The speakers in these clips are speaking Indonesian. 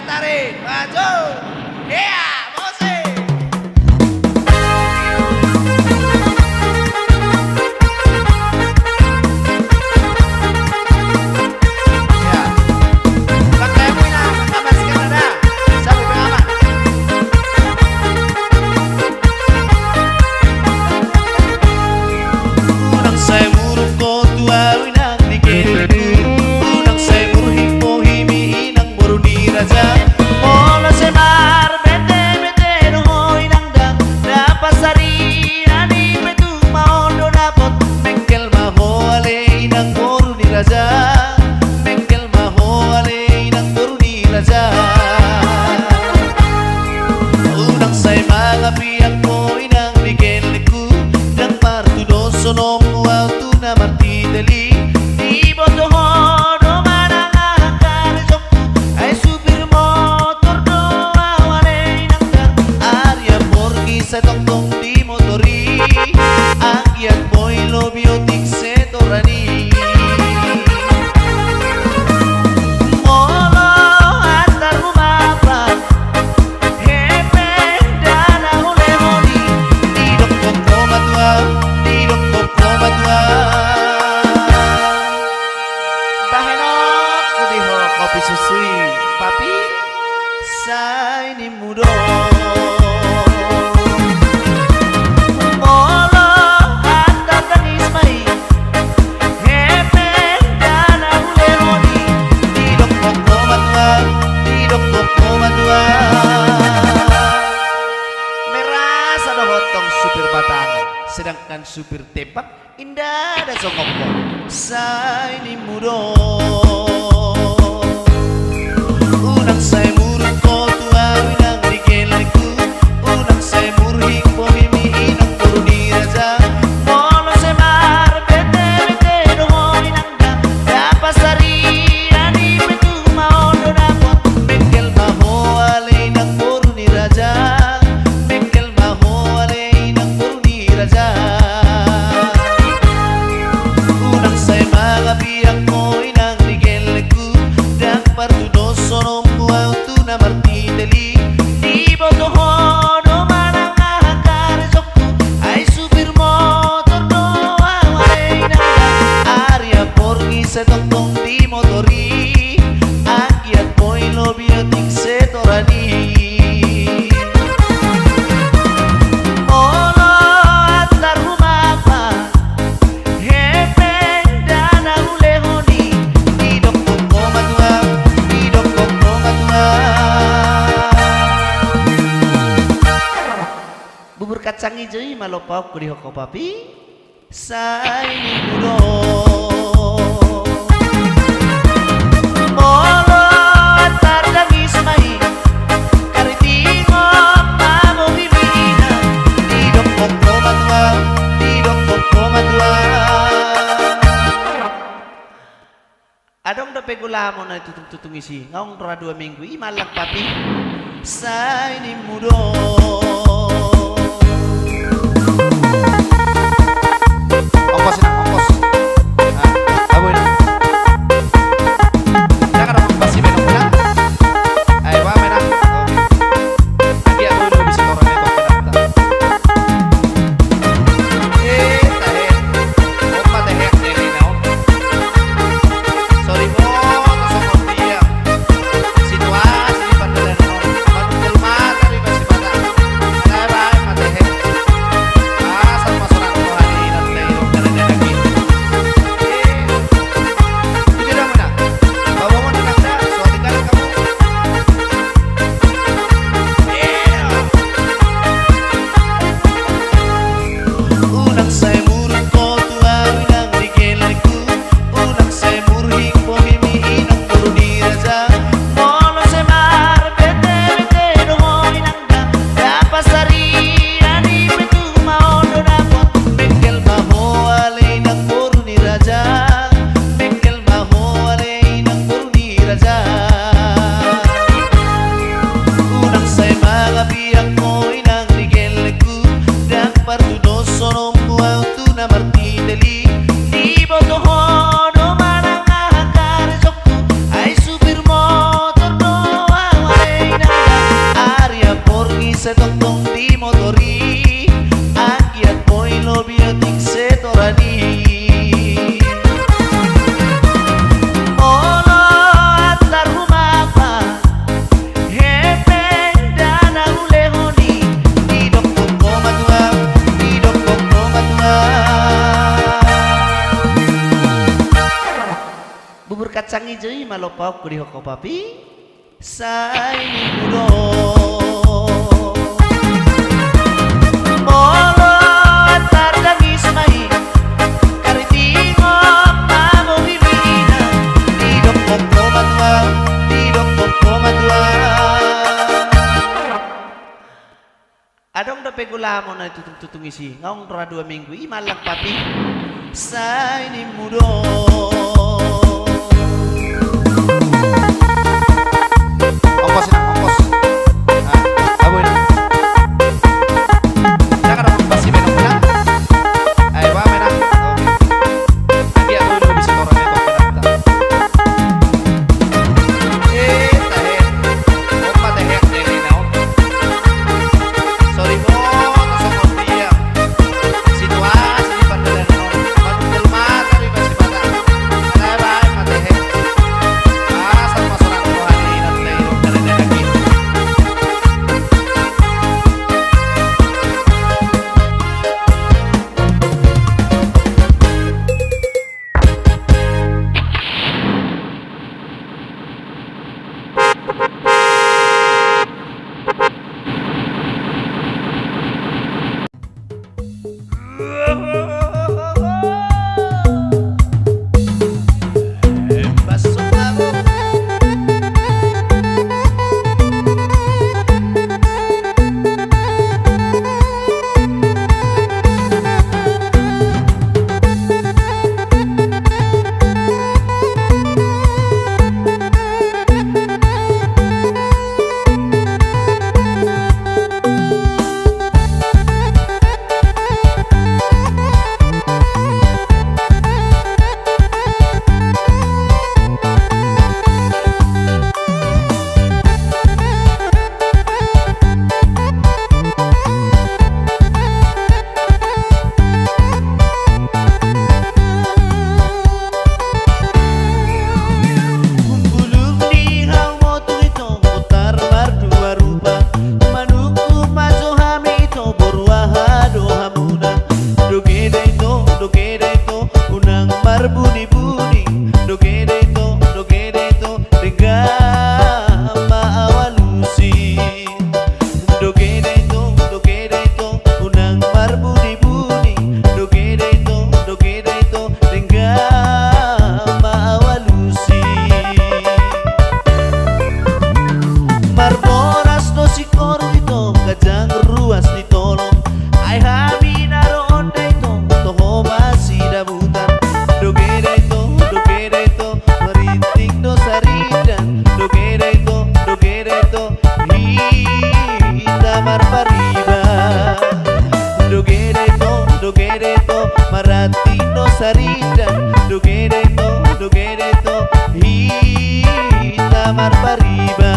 tarik, maju. Iya, musik. Ya. Pakai mina, tambahkan nada. Sampai pengaman. Unang say murug ko tuawi nang nikelku. Unang say murhing mo himiinang buruni raja. Mola say mar bete bete nohoy nang dang. Napasari ani betu maondo napot. Mengkel maho ale inang buruni raja. Mengkel maho ale inang buruni raja. Unang say mga piyang ko inang nikelku. Nang martudoso no muautu na martidali. Di botohon o manang ahakarisok. Ay supir motor do awalay nang dar. Arya porgi sa tongtong di motori. Agyat mo'y lobiotik se torani. Molo antar rumapa. Hepe dana ulemoni. Di doktok ko matua. Di doktok ko matua. Bahenok kudiho kopi susui. Papi say ni mudo. Molo antar tangis mai. Hepe dana ulemoni. Di doktok ko matua. Di doktok ko matua. Merasa ada hotong supir batang, sedangkan supir tepak indah ada songkok. Say ni mudo. Unang say murug ko tuawi nang nikelku. Unang say murhing bohimi inang buruni raja. Molo say mar bete bete nohoy nang dang. Napasari ani betu maondo napot. Mengkel maho ale nang buruni raja. Mengkel maho ale nang buruni raja. Unang say mga piyang mo inang nikelku. Dang partudoso no muautu na martidali. Di botohon o manang ahakarisok. Ay supir motor do awalay nang dang. Arya porgi sa tongtong di motori. Agyat mo'y lobiotik se torani. Molo antar rumapa. Hepe dana ulehoni. Di doktok ko matua. Di doktok ko matua. Bubur kacang hijau malopok kudiho ko papi. Say ni mudo. Molo antar tangis mai. Karitingo mamuhimina. Di doktok ko matua. Di doktok ko matua. Adong da pegula mo na tutung isi. Ngaong ra 2 minggu imalang papi. Say ni mudo. Ongkos na, ongkos. Aboy na. Jangan orang pasti menang menang. Ayo wa menang. Oke. Lagi aku udah bisa orangnya kok menang. Tahe. Opa tahe ini now. Sorry mo, tasong dia. Situasi di pandalan no. Manunggal mata di masih mata. Bye bye. kacang hijau malopok kuri hoko papi say mudo molo tardangi semai karitingo mamo bibina didok koko matua adong da pegulamo na tutung isi ngaong ra 2 minggu imalang papi say ni mudo. Ongkos na, ongkos. Aboy na. Jangan dong pasti menang pulang. Ayo ba menang. Oke. Lagi aku bisa orang itu menang. Tahe. Opa tahe ini now. Sorry mo, nasakot dia. Situasi di pandalan no. Pandelma tapi masih bata. Kaya ba matehe. Sa masalah Tuhan ini nanti dari lagi. Pasok ako. Maratino sarida dogereto hita marpariba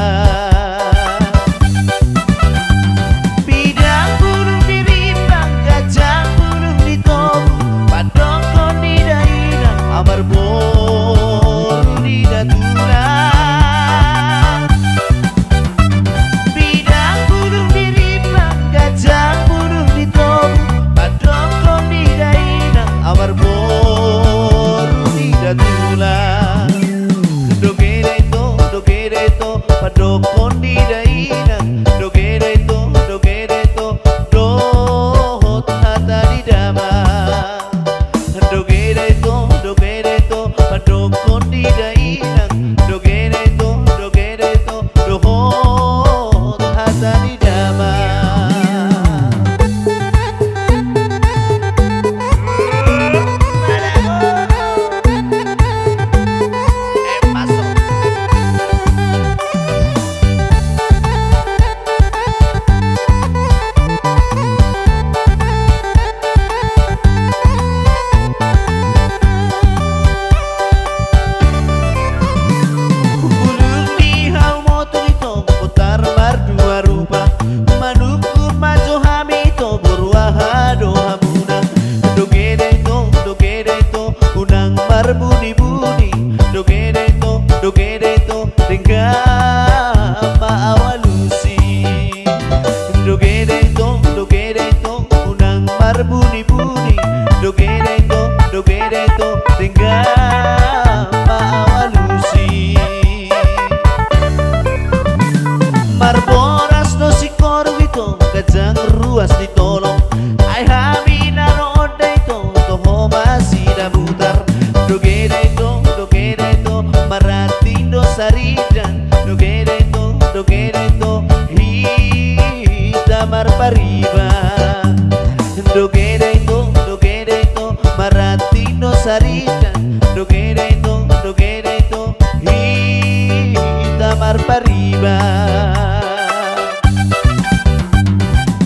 bidang burung dirimbang gajah burung ditobu padoko di daerah amar boru di datura bidang burung dirimbang gajah burung ditobu padoko di daerah amar boru di datura dogereto padokon di daerah dogereto dohot hata di dama dogereto padokon di daerah dogereto dohot hata di dama. Buni-buni dogereto dengan maawalusi dogereto unang marbuni-buni dogereto dengan maawalusi saritan dogereto hitamar pariba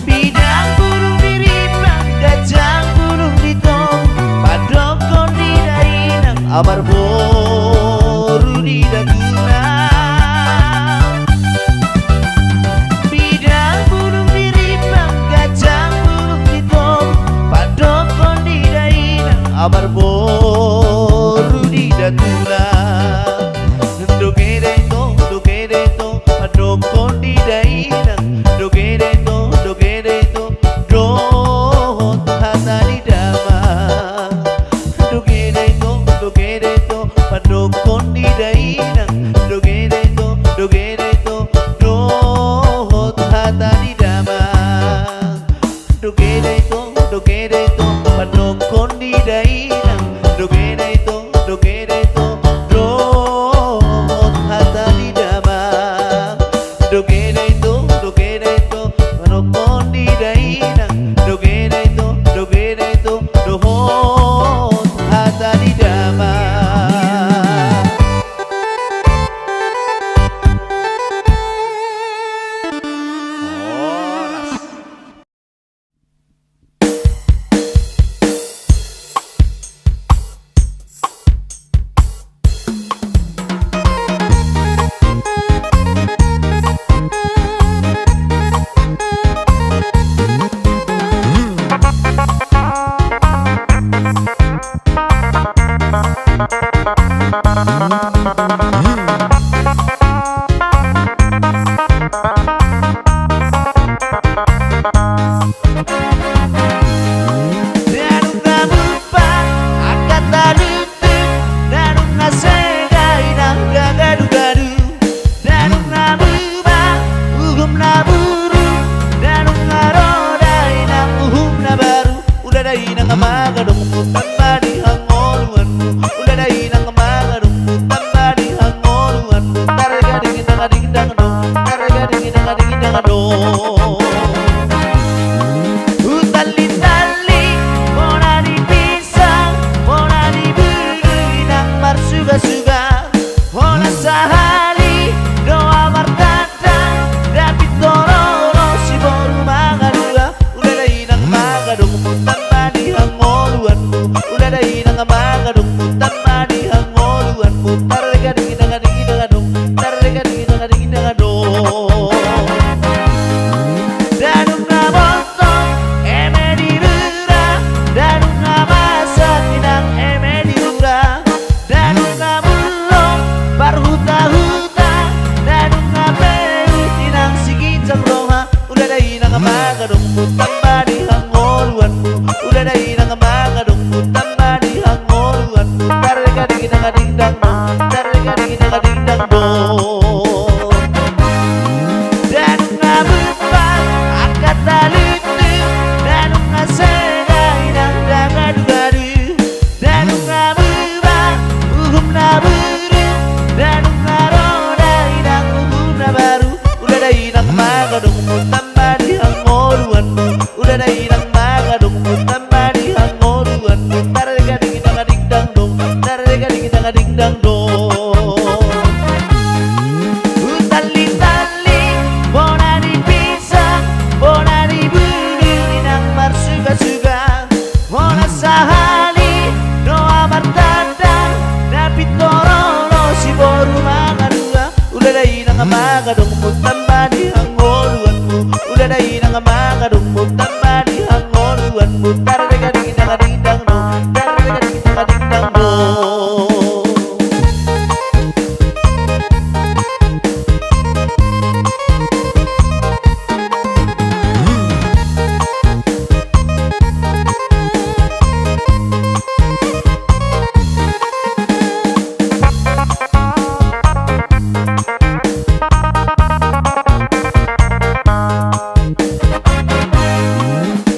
bidang burung diribang gajang burung ditong padokon di dainang amar boru di daguna bidang burung diribang gajang burung ditong padokon di dainang amar boru di daguna dogereto padokon di dainang dogereto do hata di dama dogereto padokon di dainang dogereto do hata di dama dogereto padokon di dainang dogereto do hata di dama dogereto padokon di dainang dogereto do hata di dama.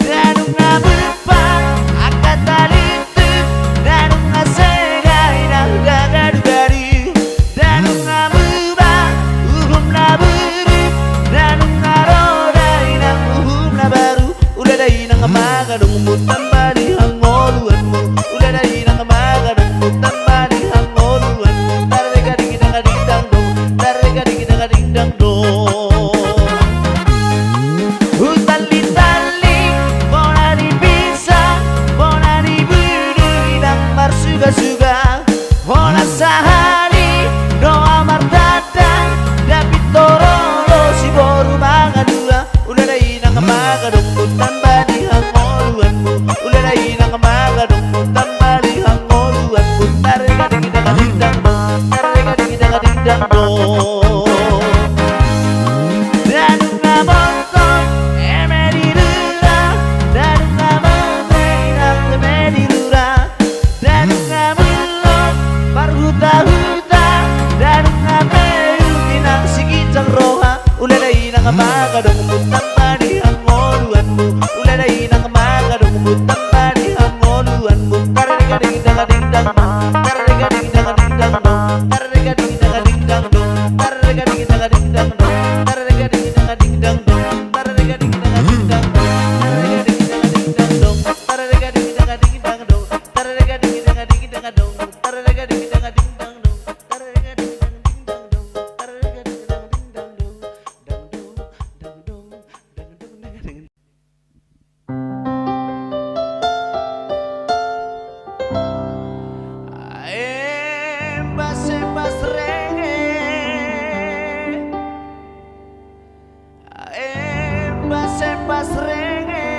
Danung na berpa, akan tali ngoluanmu ulalay ng magadong mo tambali ang ngoluanmu tarega-ding-dang-ding-dang dong tarega-ding-dang-ding-dang dong 나는 나만큼 에메리르라 나는 나만의 에메리르라 나는 나물론 parhuta-huta 나는 나의 utinang sigitang roha ulalay ng magadong mo tambali ang ngoluanmu ulalay ng magadong mo tambali ang ngoluanmu tarega-ding-dang-ding-dang dong tarega-ding-dang-ding-dang dong tarega-ding-dang-ding-dang dong tarega-ding-dang-ding-dang dong Embas reggae Embas reggae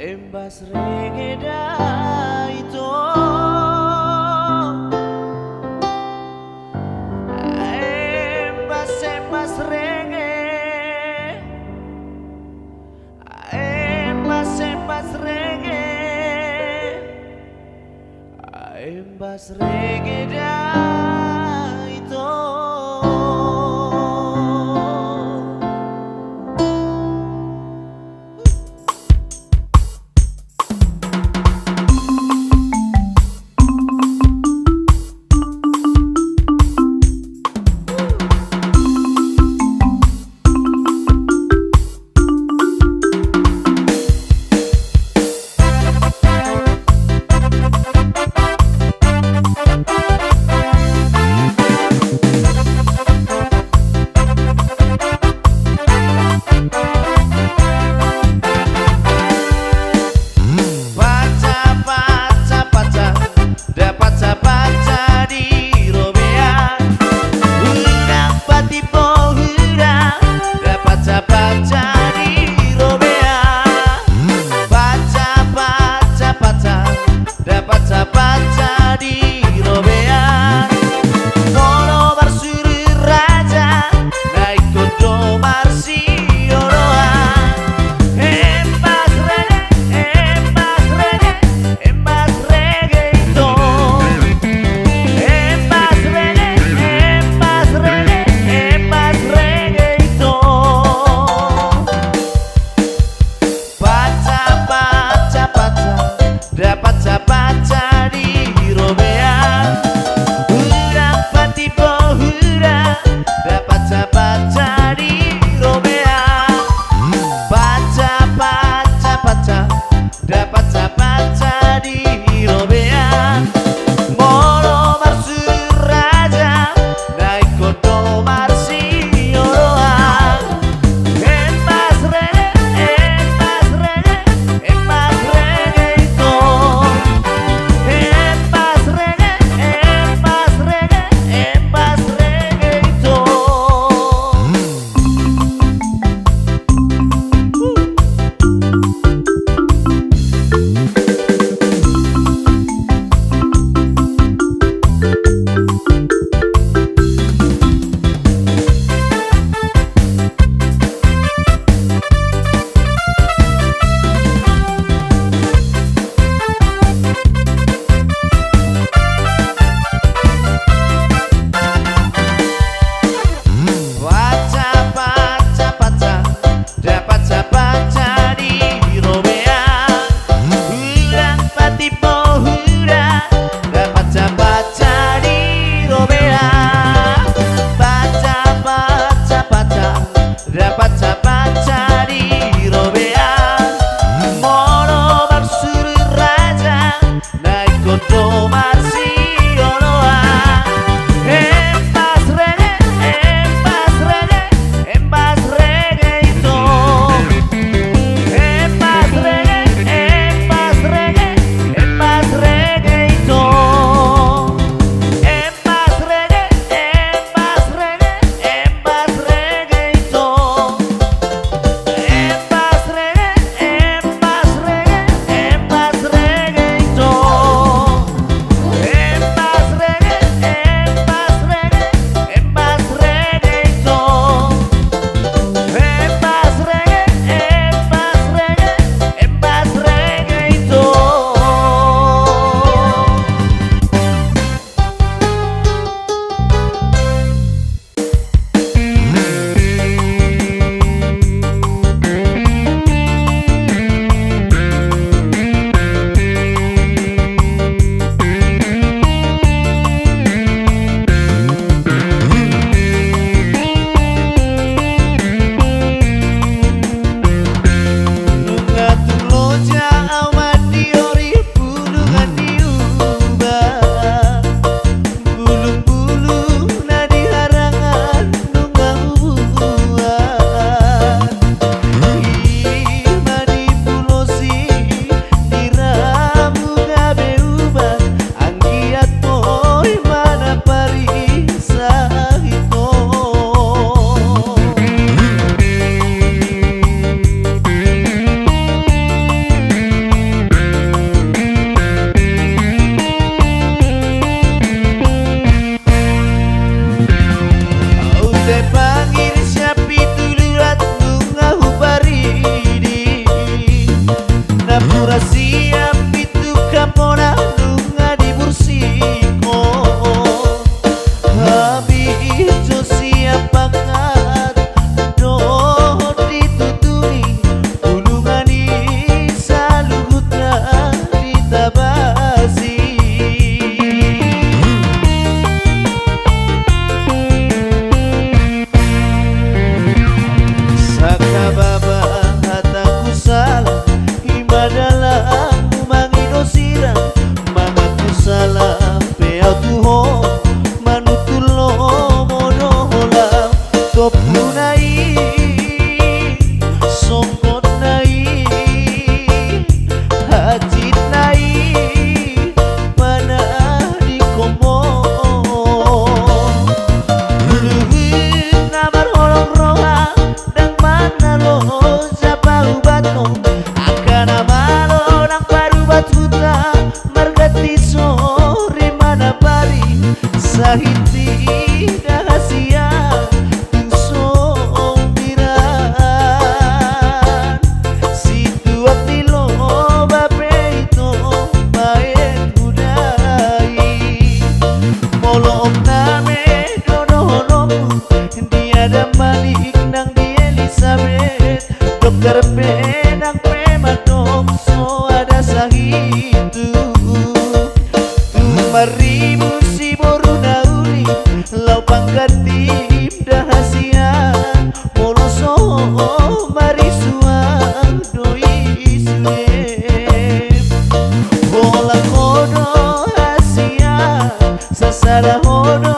Embas reggae dah itu Embas reggae Embas reggae Embas reggae dah itu nang pemadong so ada sahitu Tumaribu si boru nauri lau pangkatim dahasia moloso marisuang doi suem bola kodo hasia sasara hodo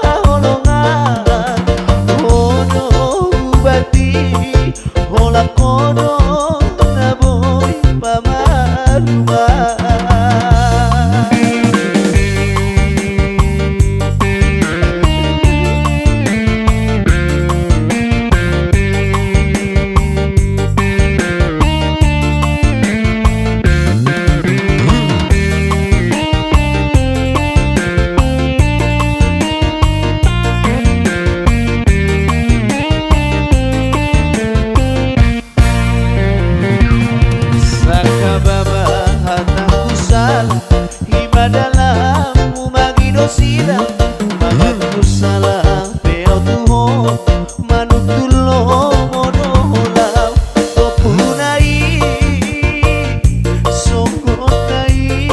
aholongan hodo ubati bola kodo naboy pamarumah Silang magaku salang peo tuho manuk tulo modolau topunai songotai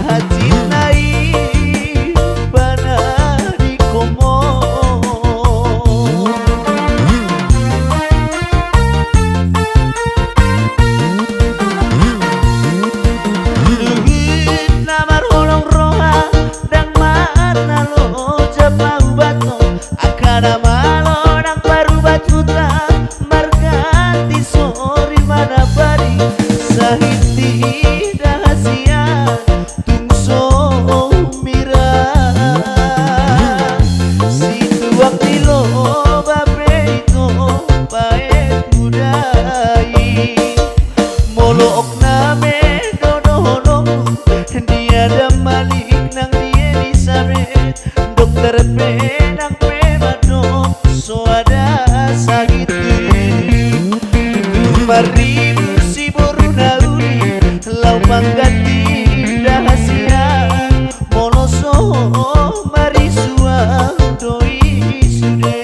hatinai bana di komo Akana malo nang parubat hutan marganti sori mana bari sahiti dahasia tungso mira situak tilo babe itu paet budai molook name dodoholong dia ada malik nang dia Elizabeth dokter benang pemadong so ada sakitu Tumaribu si boru nauri lau pangganti dahasia moloso marisua doi sude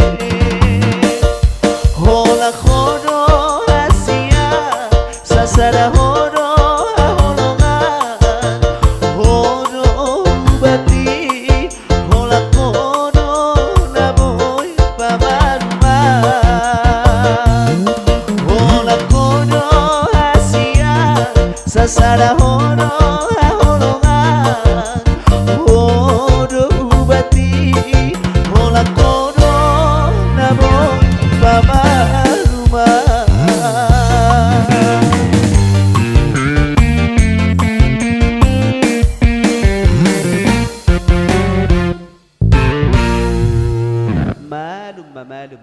hola hodo hasia sasara hodo aholongan hodo ubati hola kodo naboy pamarumah hola kodo hasia sasara hodo aholongan hodo ubati hola kodo naboy pamarumah malum malum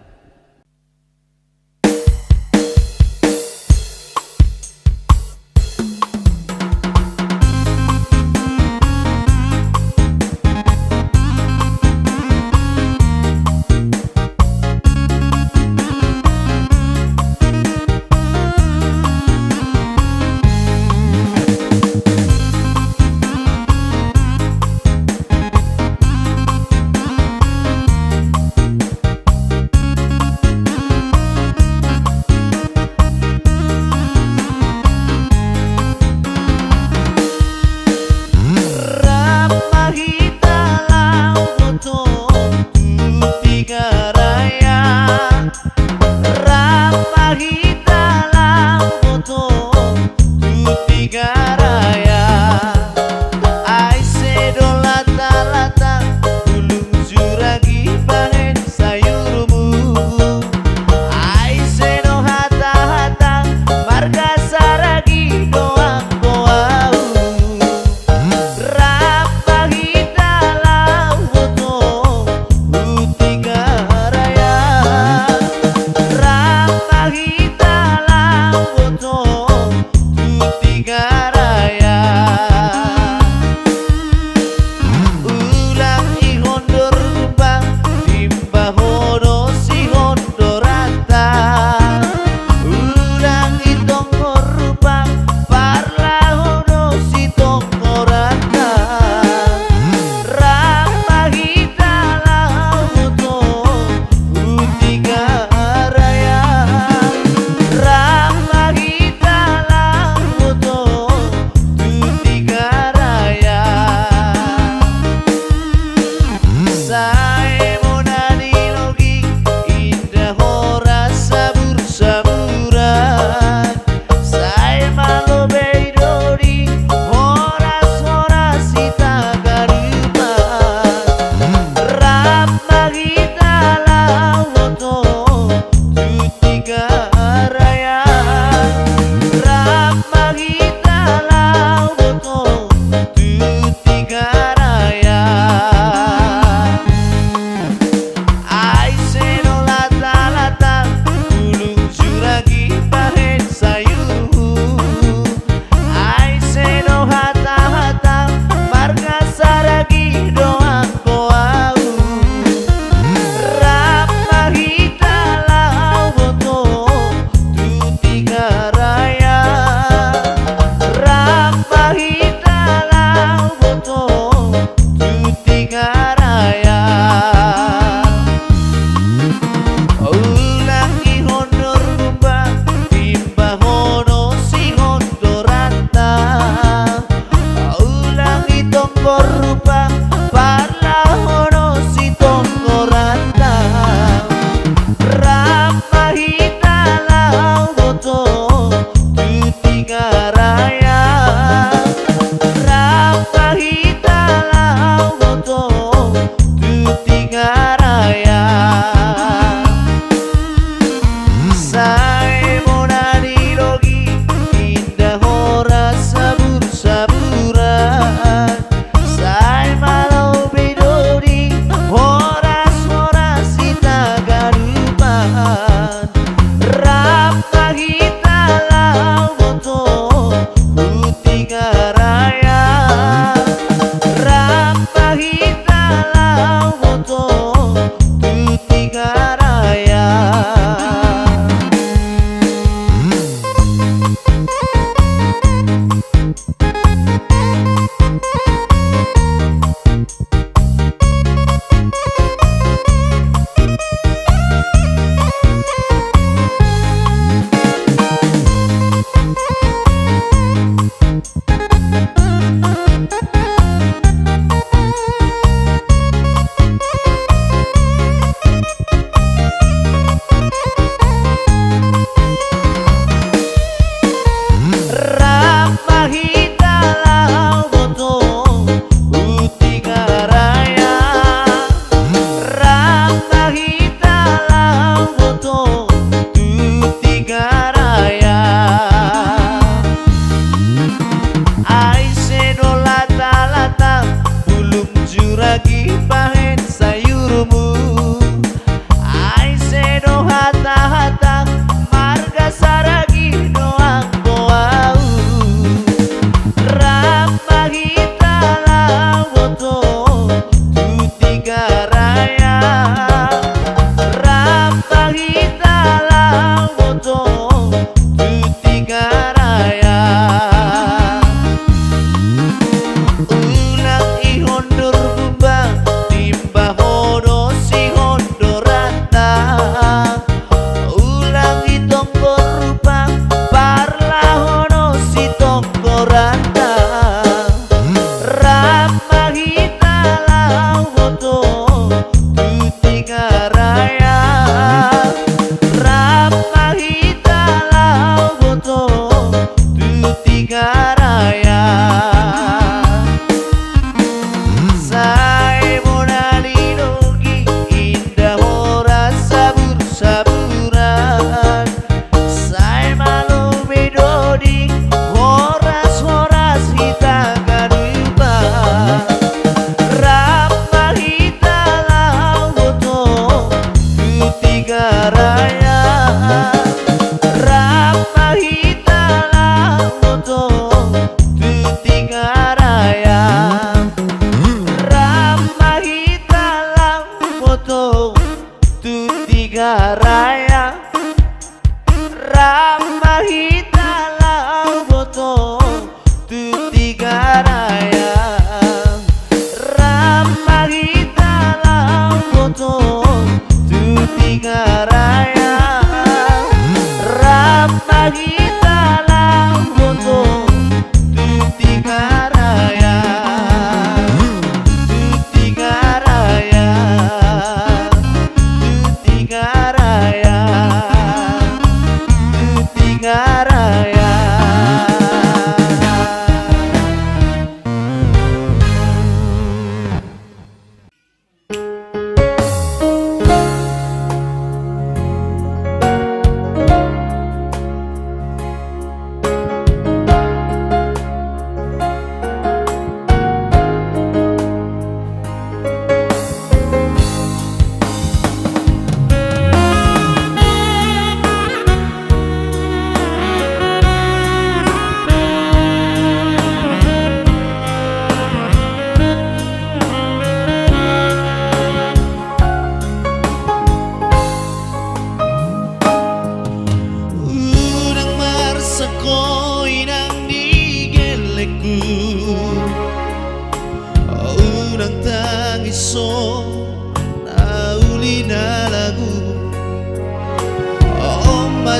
Gara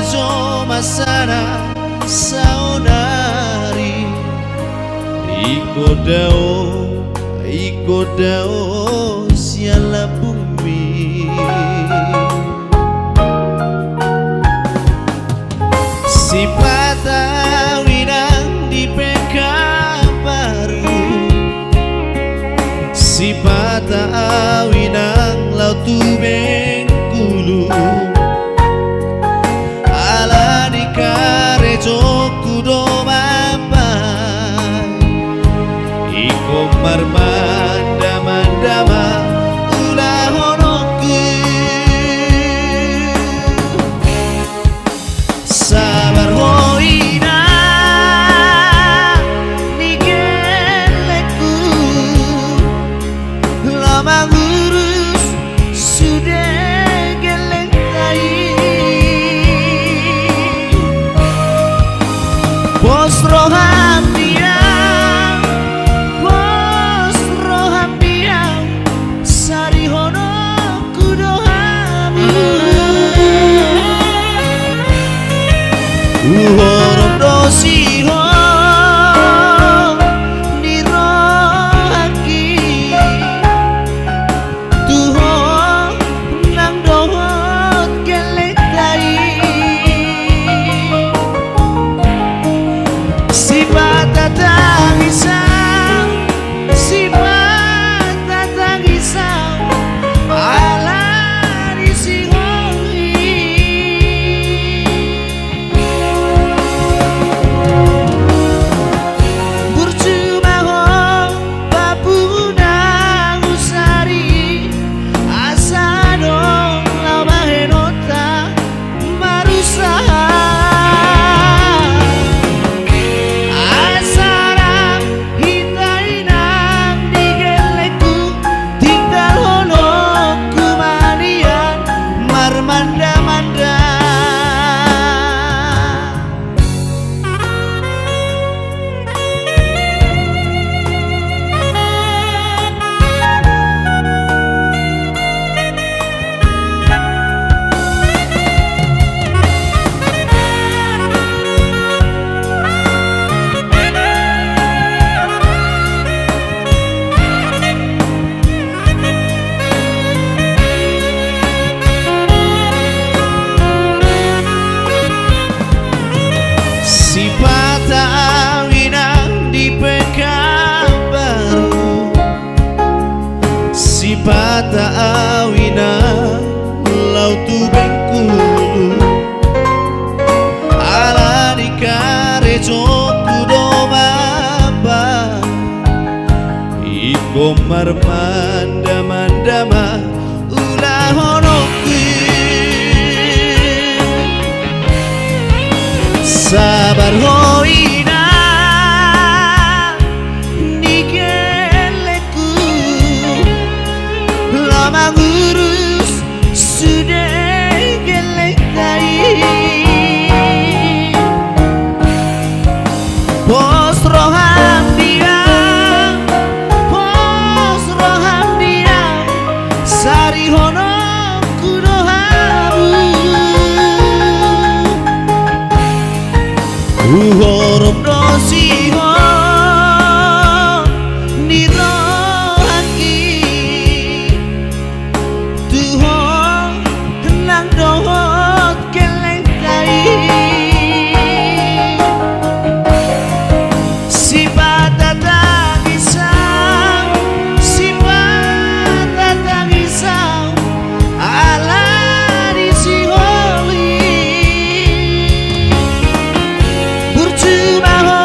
rejo masana saonari ikodao siala bumi si patawinang di pekabaru si patawinang laut tubeng kulu ala di karejo kudo mapai iko marmanda-mandama ulah honoku sabar hoina nigeleku lama ngurus sudah geleng tai bos roham diam sari hono kudohamu uhorom dosiho nirohaki tuho nang dohot geletai sifat datang isang sifat datang isang ala disihoi percuma ho babuna usari asa dong lama henota marusaha asarang hitainang digeleku tinggal hono kumanian marmanda-manda si patawinang di pekabaru si patawinang laut tubeng kulu ala di karejo kudo baba iko marmanda-mandama ulah honoku sabar hoina nigeleku lama ngurus sudah geleng tai pos roham diam sari hono kudohamu uhorom dosiho nirohaki tuho nang dohot geleng tai sifat datang isang ala disihoi percuma ho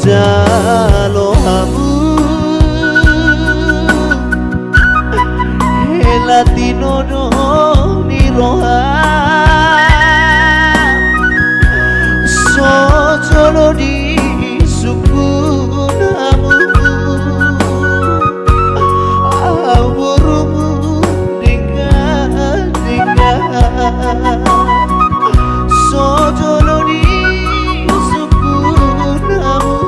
jalohamu Latino do niroha Sojolo di sukunamu Awurumu dengar Sojolo di sukunamu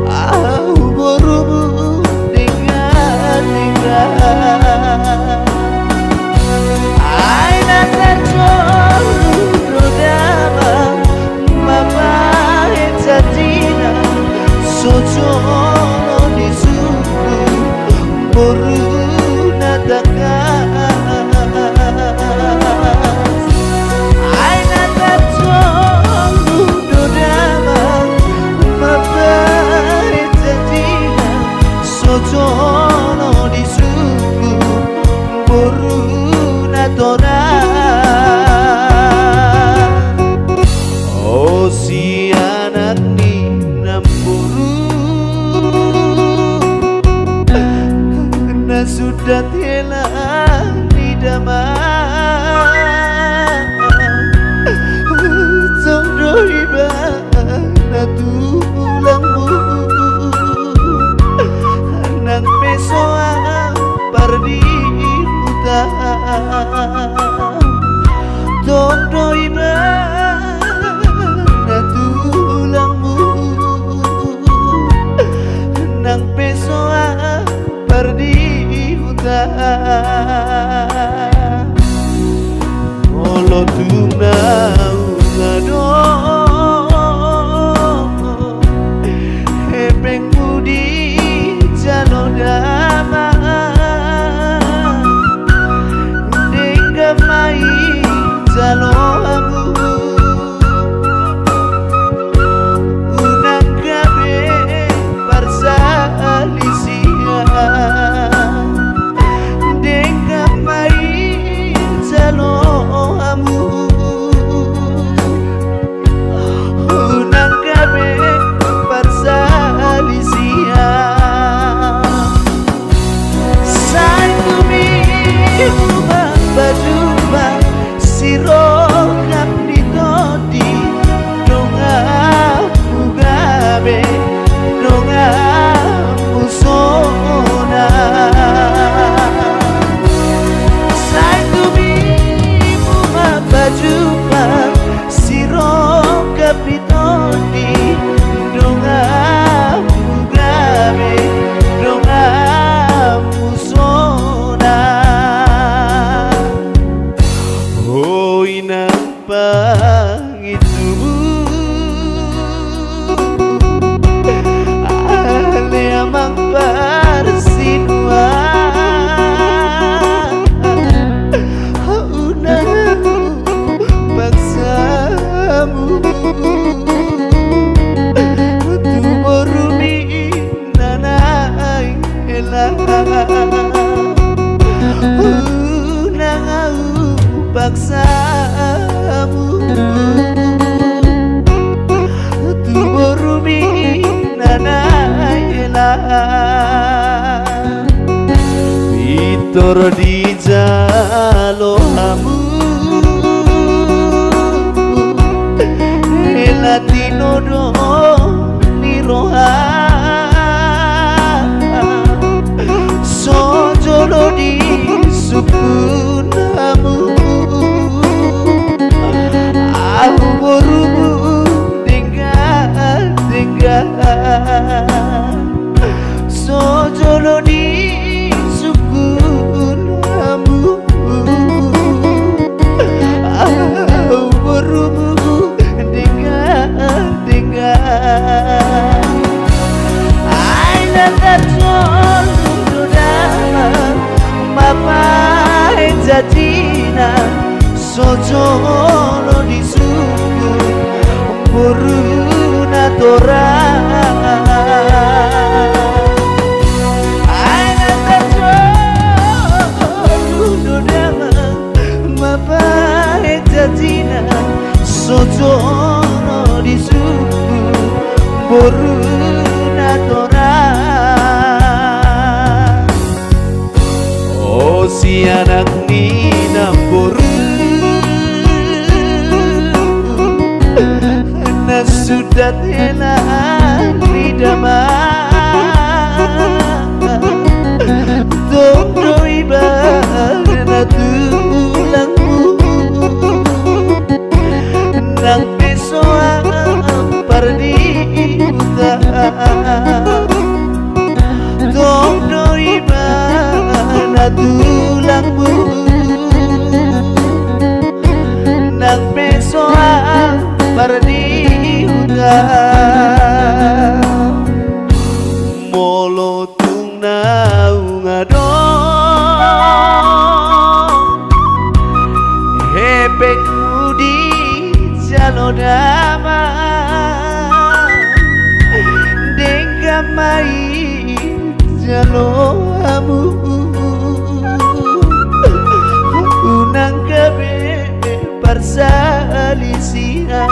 Awurumu Aina terjolu rodama Mama ejatina Sojono di suku Boruna dakas Aina terjolu rodama Mama ejatina Sojono di suku Boruna Oh si anak ni nampuru Na sudah telah didamai Jodoh ibana tulangmu Nang pesoa pardi utah Jodoh ibana tulangmu Nang pesoa pardi utah Olo tunau ngado Hepeng budi jalo dama Dengga mai jalo amu Unang gabe parsalisia Dengga mai jalo amu Unang gabe parsalisia Bajumba siro kapni todi donga mugabe donga musona Saitumi muma bajumba siro kapni todi donga mugabe donga musona Pangitumu Ale amang parsinua Unamu paksamu Tuborumi nanay elah Unang paksamu Tuborumi nanayela Vitor di jalohamu Latino do niroha Sojolo di sukunamu Awurumu dengar Sojolo di sukunamu Awurumu dengar Aina terjolu rodama Mama ejatina Sojono di suku Boruna tora Aina terjolu rodama Mama ejatina Sojono di suku na tora. Oh si anak ni nampuru na sudah telah lidah todo iba na tulangmu nang peso ang pardiuta todo iba na tulangmu nang peso ang pardiuta molotung naung hebek mudi jalo dama dengamai jalo amu unang gabe parsalisia